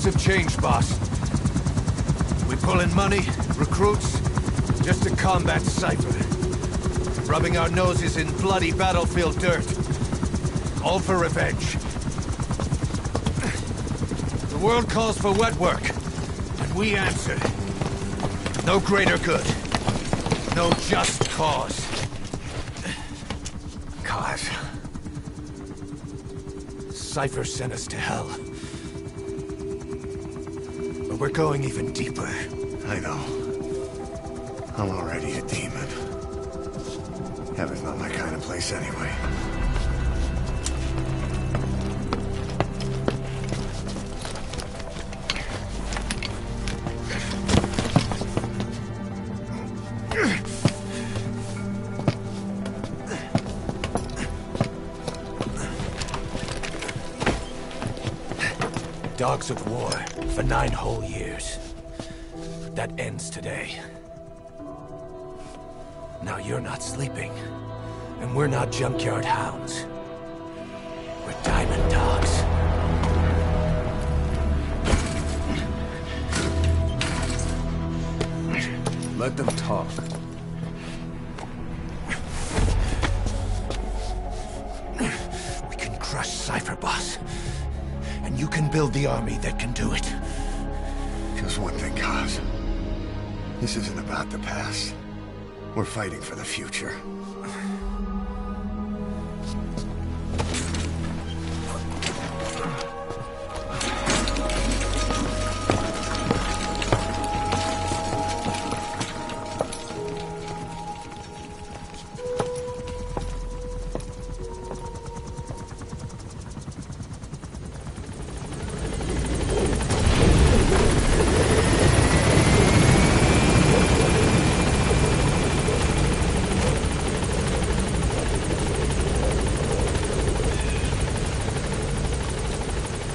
Times have changed, boss. We pull in money, recruits, just to combat Cypher. Rubbing our noses in bloody battlefield dirt. All for revenge. The world calls for wet work, and we answer. No greater good. No just cause. Cause. Cypher sent us to hell. But we're going even deeper. I know. I'm already a demon. Heaven's not my kind of place anyway. Dogs of war for 9 whole years. That ends today. Now you're not sleeping, and we're not junkyard hounds. We're diamond dogs. Let them talk. We can crush Cypher, boss. And you can build the army that can do it. Just one thing, Kaz. This isn't about the past. We're fighting for the future.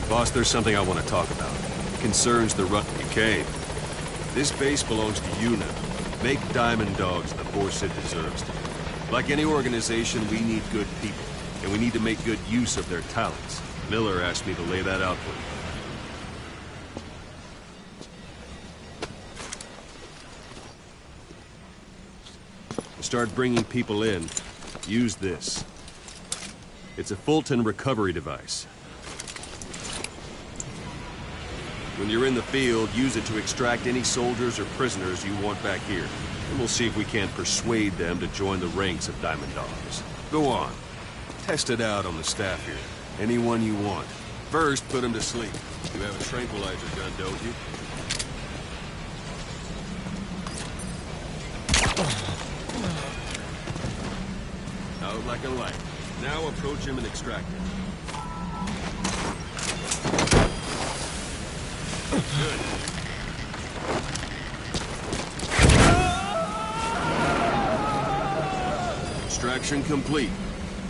Boss, there's something I want to talk about. It concerns the Rutgers Cave. This base belongs to you now. Make Diamond Dogs the force it deserves to be. Like any organization, we need good people, and we need to make good use of their talents. Miller asked me to lay that out for you. To start bringing people in, use this. It's a Fulton recovery device. When you're in the field, use it to extract any soldiers or prisoners you want back here. And we'll see if we can't persuade them to join the ranks of Diamond Dogs. Go on. Test it out on the staff here. Anyone you want. First, put them to sleep. You have a tranquilizer gun, don't you? Out like a light. Now approach him and extract him. Good. Extraction complete.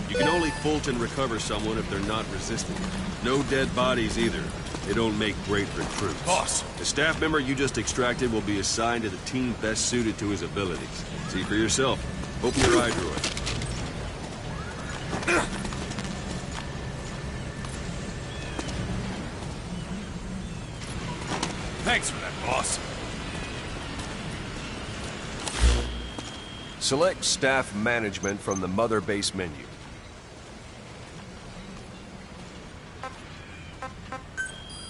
You can only Fulton recover someone if they're not resistant. No dead bodies either. They don't make great recruits. Boss! The staff member you just extracted will be assigned to the team best suited to his abilities. See for yourself. Open your eye droid. Thanks for that, boss. Select staff management from the Mother Base menu.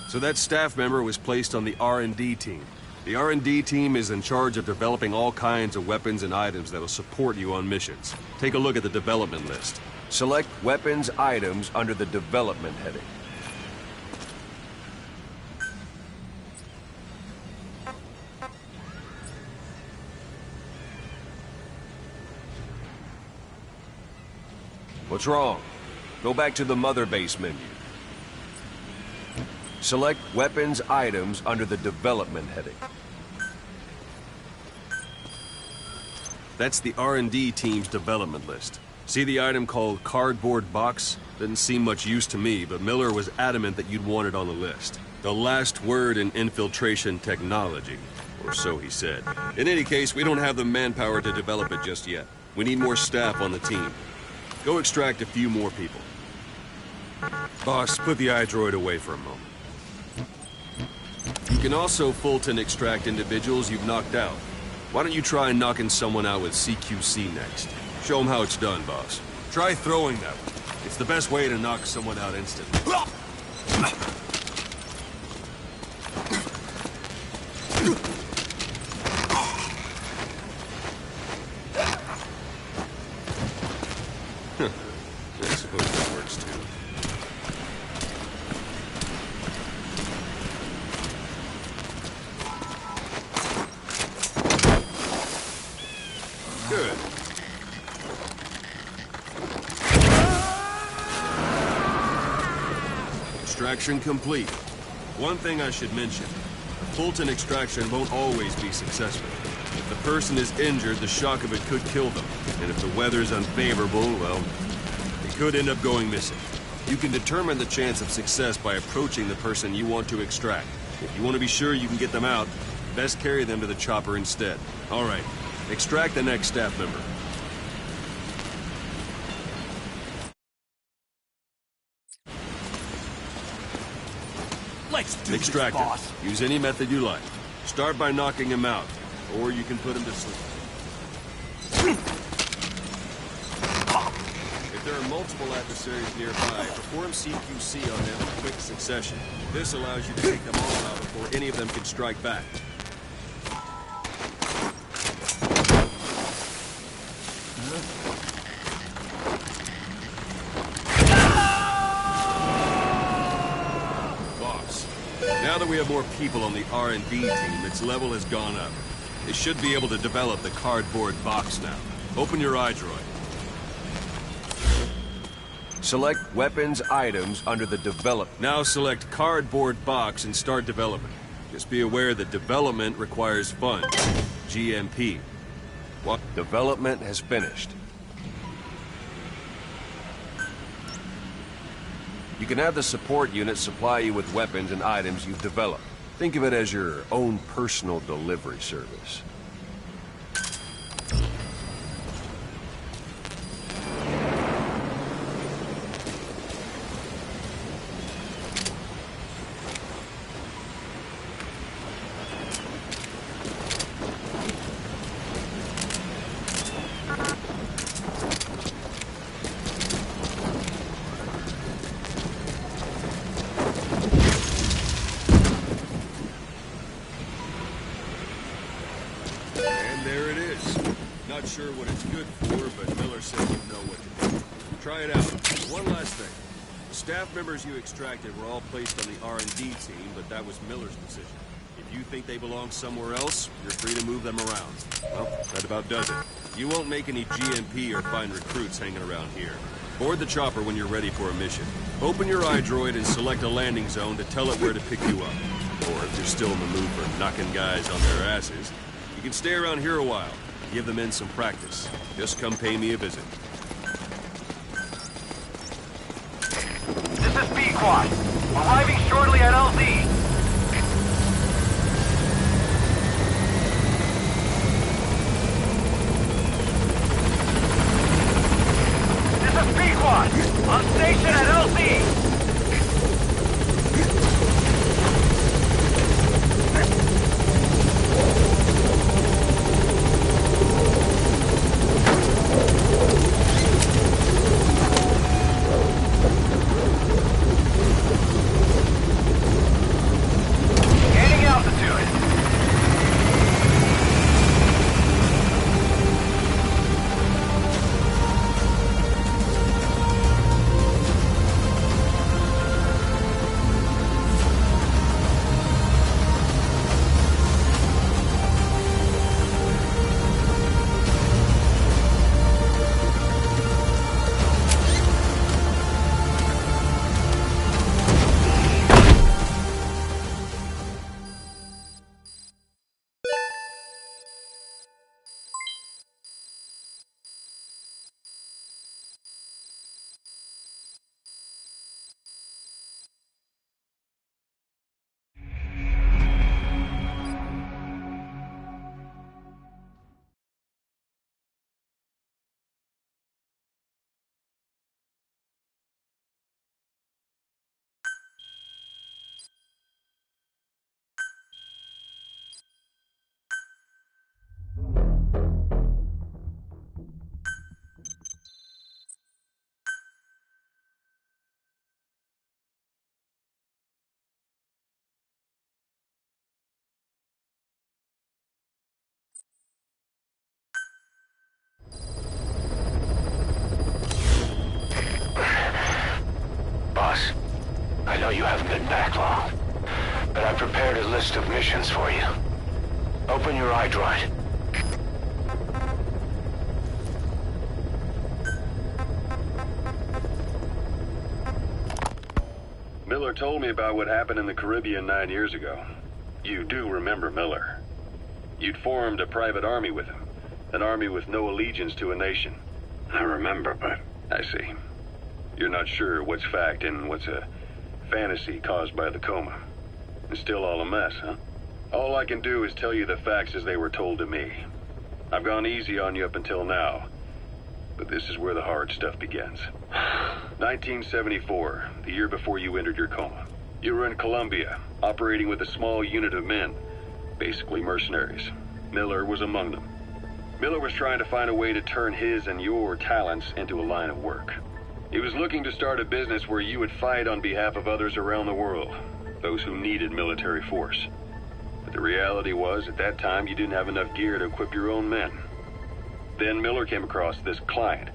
So that staff member was placed on the R&D team. The R&D team is in charge of developing all kinds of weapons and items that'll support you on missions. Take a look at the development list. Select weapons items under the development heading. What's wrong? Go back to the Mother Base menu. Select weapons items under the development heading. That's the R&D team's development list. See the item called cardboard box? Didn't seem much use to me, but Miller was adamant that you'd want it on the list. The last word in infiltration technology, or so he said. In any case, we don't have the manpower to develop it just yet. We need more staff on the team. Go extract a few more people. Boss, put the iDroid away for a moment. You can also Fulton extract individuals you've knocked out. Why don't you try knocking someone out with CQC next? Show them how it's done, boss. Try throwing them. It's the best way to knock someone out instantly. I suppose that works too. Good. Extraction complete. One thing I should mention. A Fulton extraction won't always be successful. If the person is injured, the shock of it could kill them. And if the weather's unfavorable, well, they could end up going missing. You can determine the chance of success by approaching the person you want to extract. If you want to be sure you can get them out, best carry them to the chopper instead. All right, extract the next staff member. Let's do Extract this, him. boss. Use any method you like. Start by knocking him out, or you can put him to sleep. If there are multiple adversaries nearby, perform CQC on them in quick succession. This allows you to take them all out before any of them can strike back. Now that we have more people on the R&D team, its level has gone up. They should be able to develop the cardboard box now. Open your iDroid. Select weapons items under the develop. Now select cardboard box and start development. Just be aware that development requires funds. GMP. What? Development has finished. You can have the support unit supply you with weapons and items you've developed. Think of it as your own personal delivery service. There it is. Not sure what it's good for, but Miller said you know what to do. Try it out. One last thing. The staff members you extracted were all placed on the R&D team, but that was Miller's decision. If you think they belong somewhere else, you're free to move them around. Well, that about does it. You won't make any GMP or find recruits hanging around here. Board the chopper when you're ready for a mission. Open your iDroid and select a landing zone to tell it where to pick you up. Or if you're still in the mood for knocking guys on their asses, you can stay around here a while. Give the men some practice. Just come pay me a visit. This is B-Quad. Arriving shortly at LZ. This is B-Quad. On station at LZ. backlog. But I prepared a list of missions for you. Open your iDroid. Miller told me about what happened in the Caribbean 9 years ago. You do remember Miller. You'd formed a private army with him. An army with no allegiance to a nation. I remember, but... I see. You're not sure what's fact and what's a fantasy caused by the coma. It's still all a mess, huh? All I can do is tell you the facts as they were told to me. I've gone easy on you up until now. But this is where the hard stuff begins. 1974, the year before you entered your coma. You were in Colombia, operating with a small unit of men. Basically mercenaries. Miller was among them. Miller was trying to find a way to turn his and your talents into a line of work. He was looking to start a business where you would fight on behalf of others around the world, those who needed military force. But the reality was, at that time, you didn't have enough gear to equip your own men. Then Miller came across this client.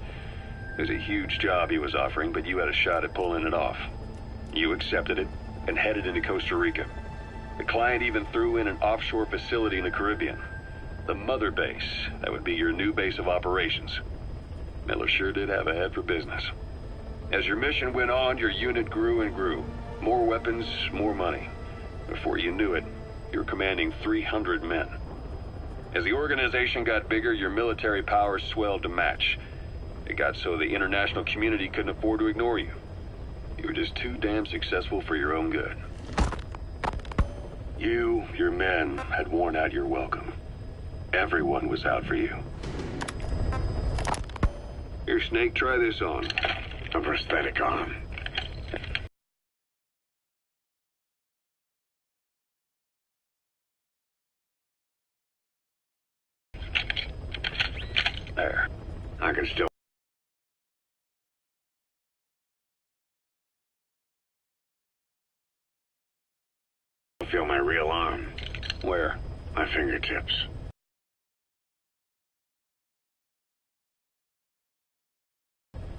It was a huge job he was offering, but you had a shot at pulling it off. You accepted it and headed into Costa Rica. The client even threw in an offshore facility in the Caribbean. The mother base, that would be your new base of operations. Miller sure did have a head for business. As your mission went on, your unit grew and grew. More weapons, more money. Before you knew it, you were commanding 300 men. As the organization got bigger, your military powers swelled to match. It got so the international community couldn't afford to ignore you. You were just too damn successful for your own good. You, your men, had worn out your welcome. Everyone was out for you. Here, Snake, try this on. A prosthetic arm. There. I can still... feel my real arm. Where? My fingertips.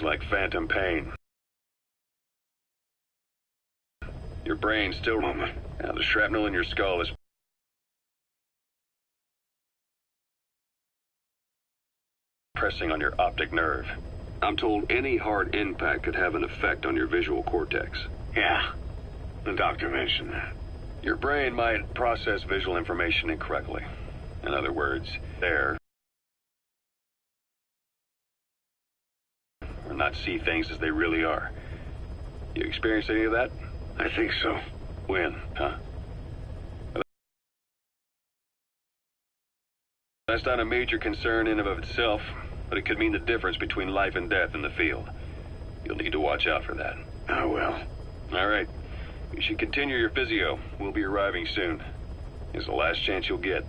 Like phantom pain. Your brain's still... Moment. Now the shrapnel in your skull is... pressing on your optic nerve. I'm told any hard impact could have an effect on your visual cortex. Yeah. The doctor mentioned that. Your brain might process visual information incorrectly. In other words, there... or not see things as they really are. You experienced any of that? I think so. When, huh? That's not a major concern in and of itself, but it could mean the difference between life and death in the field. You'll need to watch out for that. I will. All right. You should continue your physio. We'll be arriving soon. It's the last chance you'll get.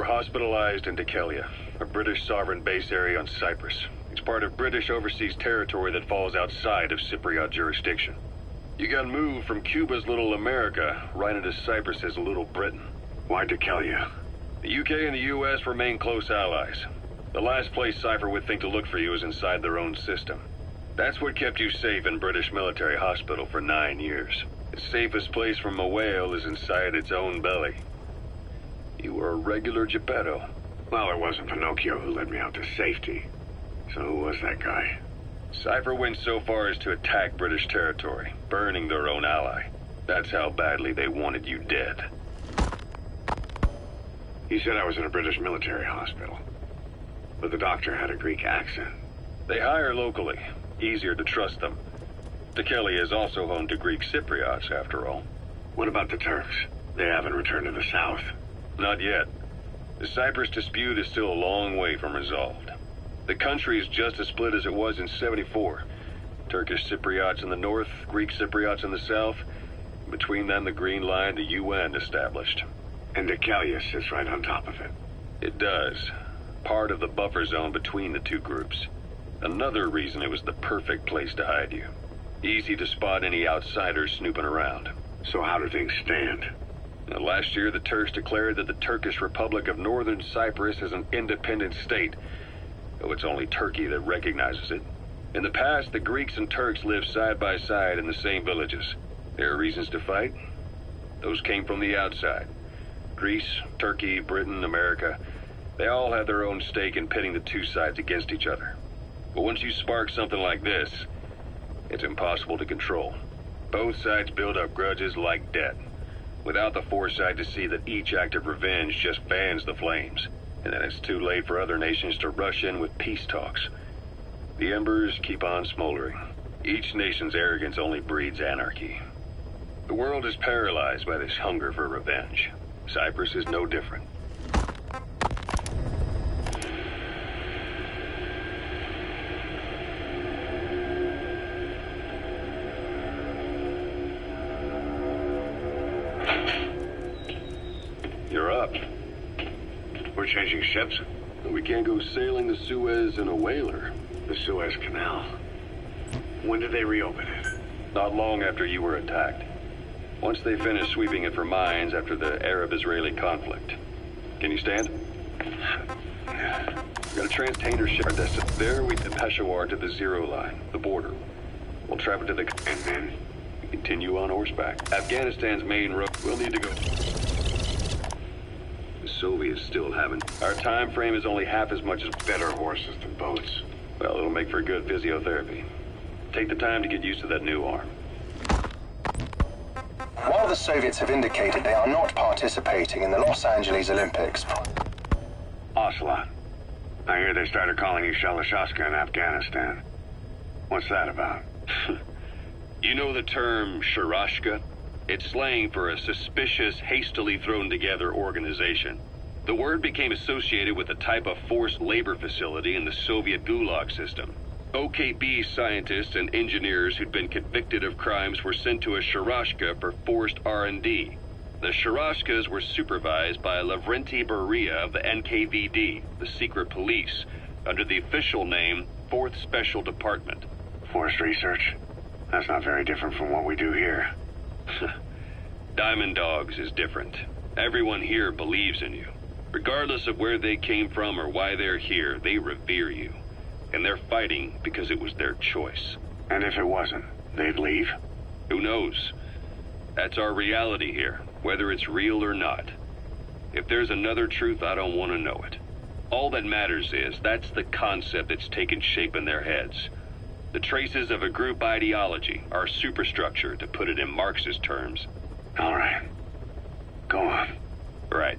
Hospitalized in Dekelia, a British sovereign base area on Cyprus. It's part of British overseas territory that falls outside of Cypriot jurisdiction. You got moved from Cuba's Little America right into Cyprus's Little Britain. Why Dekelia? The UK and the US remain close allies. The last place Cypher would think to look for you is inside their own system. That's what kept you safe in British military hospital for 9 years. The safest place from a whale is inside its own belly. You were a regular Geppetto. Well, it wasn't Pinocchio who led me out to safety. So who was that guy? Cypher went so far as to attack British territory, burning their own ally. That's how badly they wanted you dead. He said I was in a British military hospital. But the doctor had a Greek accent. They hire locally. Easier to trust them. Dekelia is also home to Greek Cypriots, after all. What about the Turks? They haven't returned to the south. Not yet. The Cyprus dispute is still a long way from resolved. The country is just as split as it was in '74. Turkish Cypriots in the north, Greek Cypriots in the south. Between them, the Green Line, the UN established. And Decalia sits right on top of it. It does. Part of the buffer zone between the two groups. Another reason it was the perfect place to hide you. Easy to spot any outsiders snooping around. So how do things stand? Now, last year, the Turks declared that the Turkish Republic of Northern Cyprus is an independent state, though it's only Turkey that recognizes it. In the past, the Greeks and Turks lived side by side in the same villages. There are reasons to fight. Those came from the outside. Greece, Turkey, Britain, America, they all have their own stake in pitting the two sides against each other. But once you spark something like this, it's impossible to control. Both sides build up grudges like debt, without the foresight to see that each act of revenge just fans the flames, and then it's too late for other nations to rush in with peace talks. The embers keep on smoldering. Each nation's arrogance only breeds anarchy. The world is paralyzed by this hunger for revenge. Cyprus is no different. You're up. We're changing ships? We can't go sailing the Suez in a whaler. The Suez Canal. When did they reopen it? Not long after you were attacked. Once they finished sweeping it for mines after the Arab-Israeli conflict. Can you stand? We've got a trans-tainer ship. There we Peshawar to the Zero Line, the border. We'll travel to the... And then? We continue on horseback. Afghanistan's main road. We'll need to go... The Soviets still haven't. Our time frame is only half as much as... Better horses than boats. Well, it'll make for good physiotherapy. Take the time to get used to that new arm. While the Soviets have indicated they are not participating in the Los Angeles Olympics... Ocelot. I hear they started calling you Shalashaska in Afghanistan. What's that about? You know the term Sharashka? It's slang for a suspicious, hastily thrown together organization. The word became associated with a type of forced labor facility in the Soviet Gulag system. OKB scientists and engineers who'd been convicted of crimes were sent to a Sharashka for forced R&D. The Sharashkas were supervised by Lavrenti Beria of the NKVD, the secret police, under the official name 4th Special Department. Forced research? That's not very different from what we do here. Diamond Dogs is different. Everyone here believes in you. Regardless of where they came from or why they're here, they revere you. And they're fighting because it was their choice. And if it wasn't, they'd leave? Who knows? That's our reality here, whether it's real or not. If there's another truth, I don't want to know it. All that matters is that's the concept that's taken shape in their heads. The traces of a group ideology, our superstructure, to put it in Marxist terms. All right. Go on. Right.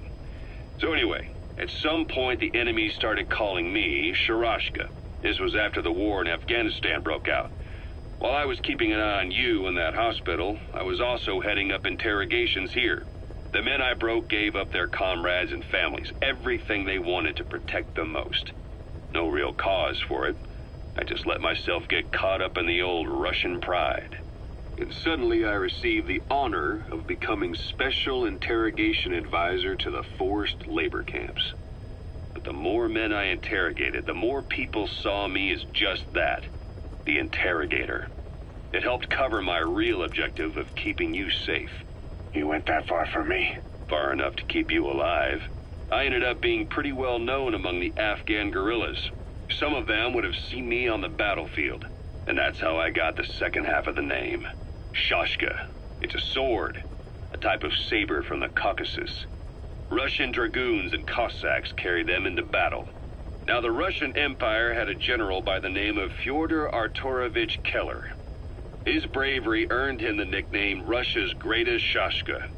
So anyway, at some point the enemy started calling me Sharashka. This was after the war in Afghanistan broke out. While I was keeping an eye on you in that hospital, I was also heading up interrogations here. The men I broke gave up their comrades and families, everything they wanted to protect them most. No real cause for it. I just let myself get caught up in the old Russian pride. And suddenly I received the honor of becoming Special Interrogation Advisor to the forced labor camps. But the more men I interrogated, the more people saw me as just that, the interrogator. It helped cover my real objective of keeping you safe. You went that far for me? Far enough to keep you alive. I ended up being pretty well known among the Afghan guerrillas. Some of them would have seen me on the battlefield, and that's how I got the second half of the name. Shashka. It's a sword, a type of saber from the Caucasus. Russian dragoons and Cossacks carried them into battle. Now, the Russian Empire had a general by the name of Fyodor Arturovich Keller. His bravery earned him the nickname Russia's Greatest Shashka.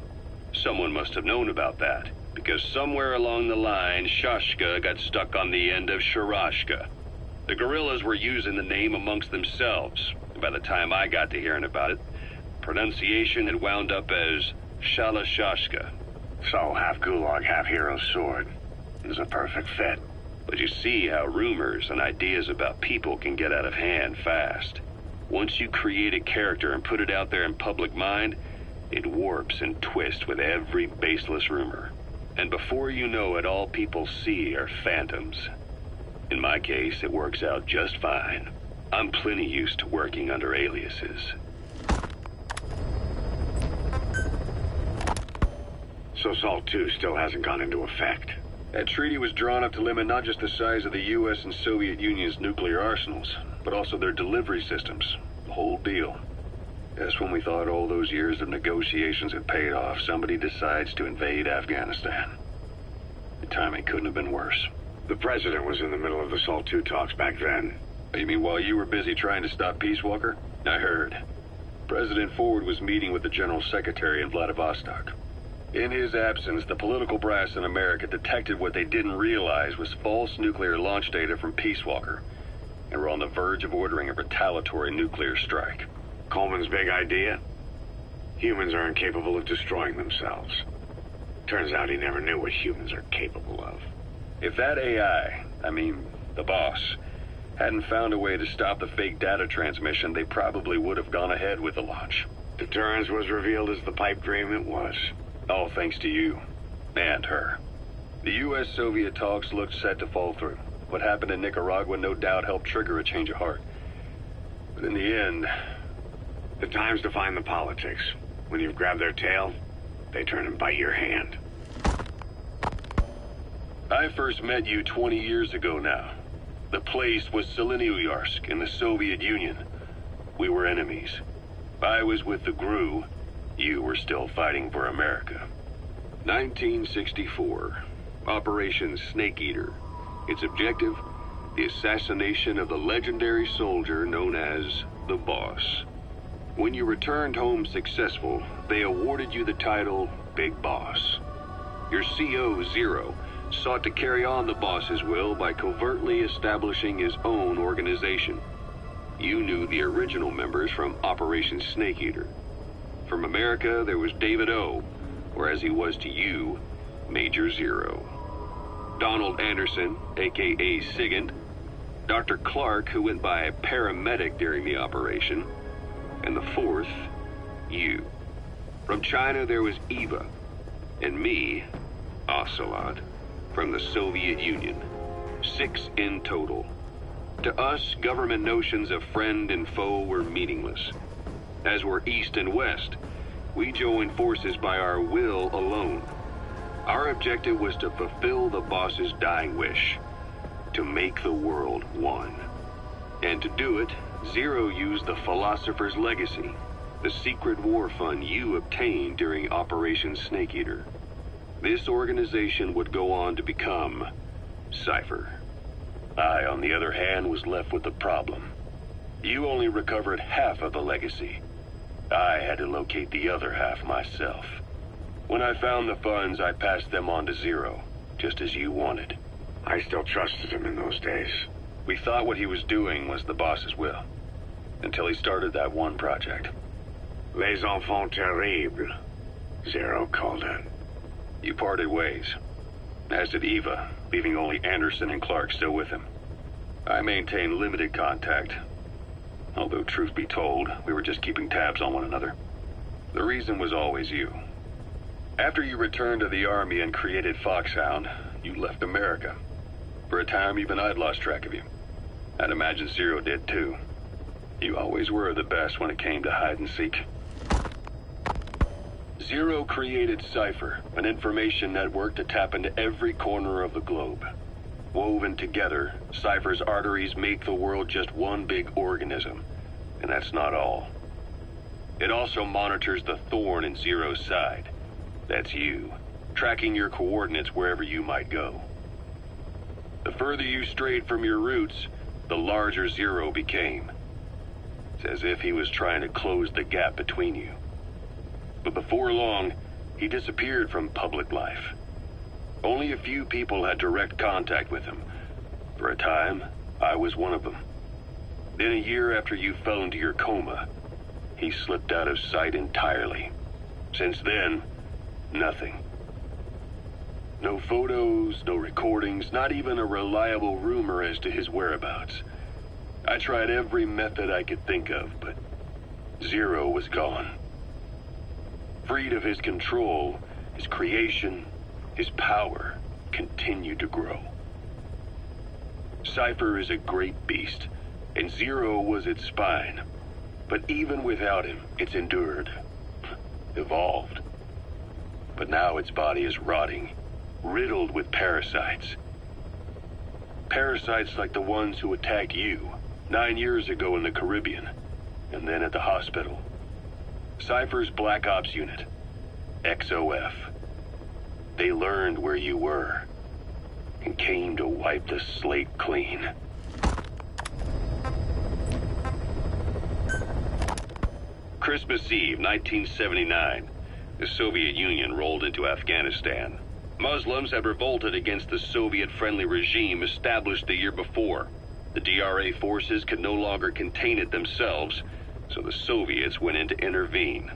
Someone must have known about that, because somewhere along the line, Shashka got stuck on the end of Sharashka. The guerrillas were using the name amongst themselves, and by the time I got to hearing about it, pronunciation had wound up as Shalashashka. So, half Gulag, half Hero Sword. It was a perfect fit. But you see how rumors and ideas about people can get out of hand fast. Once you create a character and put it out there in public mind, It warps and twists with every baseless rumor. And before you know it, all people see are phantoms. In my case, it works out just fine. I'm plenty used to working under aliases. So SALT 2 still hasn't gone into effect. That treaty was drawn up to limit not just the size of the U.S. and Soviet Union's nuclear arsenals, but also their delivery systems. The whole deal. Just when we thought all those years of negotiations had paid off, somebody decides to invade Afghanistan. The timing couldn't have been worse. The president was in the middle of the SALT 2 talks back then. You mean while you were busy trying to stop Peace Walker? I heard. President Ford was meeting with the General Secretary in Vladivostok. In his absence, the political brass in America detected what they didn't realize was false nuclear launch data from Peace Walker, and were on the verge of ordering a retaliatory nuclear strike. Coleman's big idea? Humans are incapable of destroying themselves. Turns out he never knew what humans are capable of. If that AI, the boss, hadn't found a way to stop the fake data transmission, they probably would have gone ahead with the launch. Deterrence was revealed as the pipe dream it was. All thanks to you. And her. The U.S.-Soviet talks looked set to fall through. What happened in Nicaragua no doubt helped trigger a change of heart. But in the end... The time's to find the politics. When you've grabbed their tail, they turn and bite your hand. I first met you 20 years ago now. The place was Selenoyarsk in the Soviet Union. We were enemies. I was with the GRU. You were still fighting for America. 1964. Operation Snake Eater. Its objective? The assassination of the legendary soldier known as the Boss. When you returned home successful, they awarded you the title Big Boss. Your CO, Zero, sought to carry on the boss's will by covertly establishing his own organization. You knew the original members from Operation Snake Eater. From America, there was David O, or as he was to you, Major Zero. Donald Anderson, aka Sigint, Dr. Clark, who went by paramedic during the operation, and the fourth, you. From China, there was Eva, and me, Ocelot, from the Soviet Union. 6 in total. To us, government notions of friend and foe were meaningless. As were East and West, we joined forces by our will alone. Our objective was to fulfill the boss's dying wish, to make the world one. And to do it, Zero used the Philosopher's Legacy, the secret war fund you obtained during Operation Snake Eater. This organization would go on to become Cypher. I, on the other hand, was left with the problem. You only recovered half of the legacy. I had to locate the other half myself. When I found the funds, I passed them on to Zero, just as you wanted. I still trusted him in those days. We thought what he was doing was the boss's will, until he started that one project. Les enfants terribles, Zero called it. You parted ways, as did Eva, leaving only Anderson and Clark still with him. I maintained limited contact, although truth be told, we were just keeping tabs on one another. The reason was always you. After you returned to the Army and created Foxhound, you left America. For a time, even I'd lost track of you. I'd imagine Zero did too. You always were the best when it came to hide and seek. Zero created Cypher, an information network to tap into every corner of the globe. Woven together, Cypher's arteries make the world just one big organism. And that's not all. It also monitors the thorn in Zero's side. That's you, tracking your coordinates wherever you might go. The further you strayed from your roots, the larger Zero became. It's as if he was trying to close the gap between you. But before long, he disappeared from public life. Only a few people had direct contact with him. For a time, I was one of them. Then a year after you fell into your coma, he slipped out of sight entirely. Since then, nothing. No photos, no recordings, not even a reliable rumor as to his whereabouts. I tried every method I could think of, but Zero was gone. Freed of his control, his creation, his power continued to grow. Cypher is a great beast, and Zero was its spine. But even without him, it's endured, evolved. But now its body is rotting, riddled with parasites. Parasites like the ones who attacked you 9 years ago in the Caribbean, and then at the hospital. Cypher's Black Ops unit, XOF. They learned where you were, and came to wipe the slate clean. Christmas Eve, 1979. The Soviet Union rolled into Afghanistan. Muslims had revolted against the Soviet-friendly regime established the year before. The DRA forces could no longer contain it themselves, so the Soviets went in to intervene.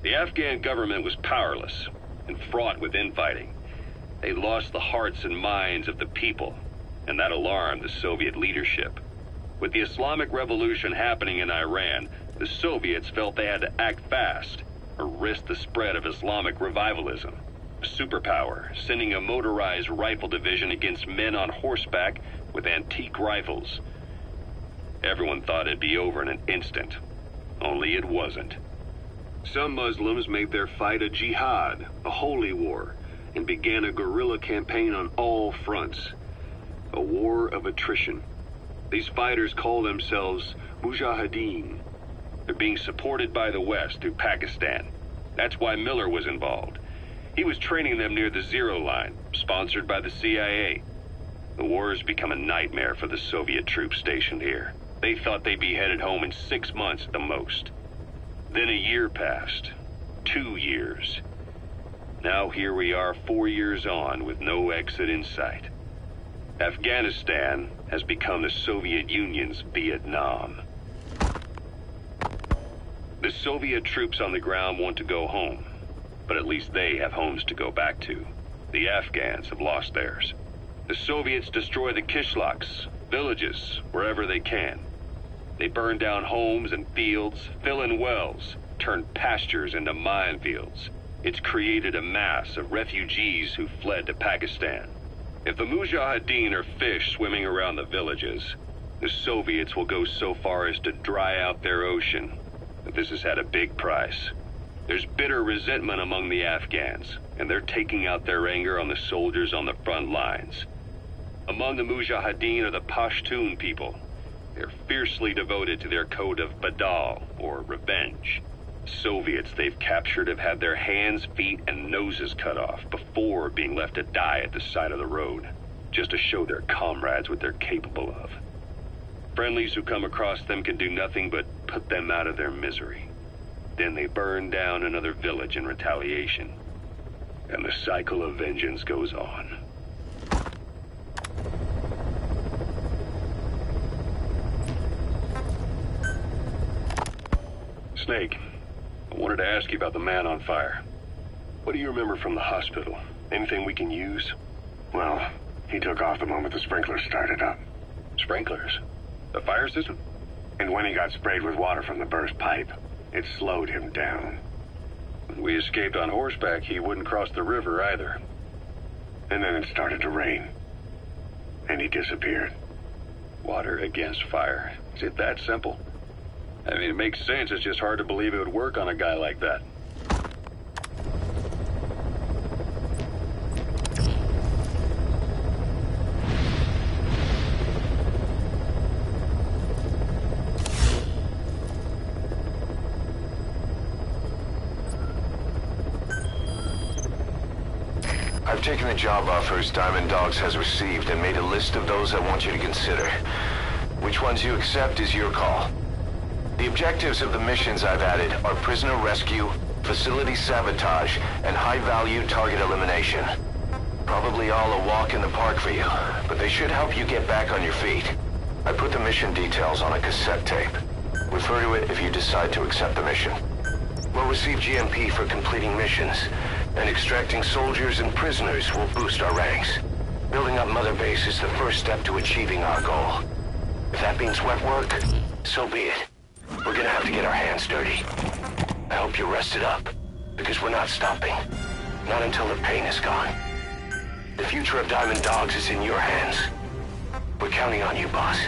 The Afghan government was powerless and fraught with infighting. They lost the hearts and minds of the people, and that alarmed the Soviet leadership. With the Islamic Revolution happening in Iran, the Soviets felt they had to act fast or risk the spread of Islamic revivalism. A superpower, sending a motorized rifle division against men on horseback with antique rifles. Everyone thought it'd be over in an instant, only it wasn't. Some Muslims made their fight a jihad, a holy war, and began a guerrilla campaign on all fronts. A war of attrition. These fighters call themselves Mujahideen. They're being supported by the West through Pakistan. That's why Miller was involved. He was training them near the Zero Line, sponsored by the CIA. The war has become a nightmare for the Soviet troops stationed here. They thought they'd be headed home in 6 months at the most. Then a year passed. 2 years. Now here we are 4 years on with no exit in sight. Afghanistan has become the Soviet Union's Vietnam. The Soviet troops on the ground want to go home, but at least they have homes to go back to. The Afghans have lost theirs. The Soviets destroy the kishlaks, villages, wherever they can. They burn down homes and fields, fill in wells, turn pastures into minefields. It's created a mass of refugees who fled to Pakistan. If the Mujahideen are fish swimming around the villages, the Soviets will go so far as to dry out their ocean. But this has had a big price. There's bitter resentment among the Afghans, and they're taking out their anger on the soldiers on the front lines. Among the Mujahideen are the Pashtun people. They're fiercely devoted to their code of Badal, or revenge. Soviets they've captured have had their hands, feet, and noses cut off before being left to die at the side of the road, just to show their comrades what they're capable of. Friendlies who come across them can do nothing but put them out of their misery. Then they burn down another village in retaliation. And the cycle of vengeance goes on. Snake, I wanted to ask you about the man on fire. What do you remember from the hospital? Anything we can use? Well, he took off the moment the sprinklers started up. Sprinklers? The fire system? And when he got sprayed with water from the burst pipe, it slowed him down. When we escaped on horseback, he wouldn't cross the river either. And then it started to rain. And he disappeared. Water against fire. Is it that simple? I mean, it makes sense. It's just hard to believe it would work on a guy like that. I've taken the job offers Diamond Dogs has received and made a list of those I want you to consider. Which ones you accept is your call. The objectives of the missions I've added are prisoner rescue, facility sabotage, and high-value target elimination. Probably all a walk in the park for you, but they should help you get back on your feet. I put the mission details on a cassette tape. Refer to it if you decide to accept the mission. We'll receive GMP for completing missions, and extracting soldiers and prisoners will boost our ranks. Building up Mother Base is the first step to achieving our goal. If that means wet work, so be it. We're gonna have to get our hands dirty. I hope you're rested up. Because we're not stopping. Not until the pain is gone. The future of Diamond Dogs is in your hands. We're counting on you, boss.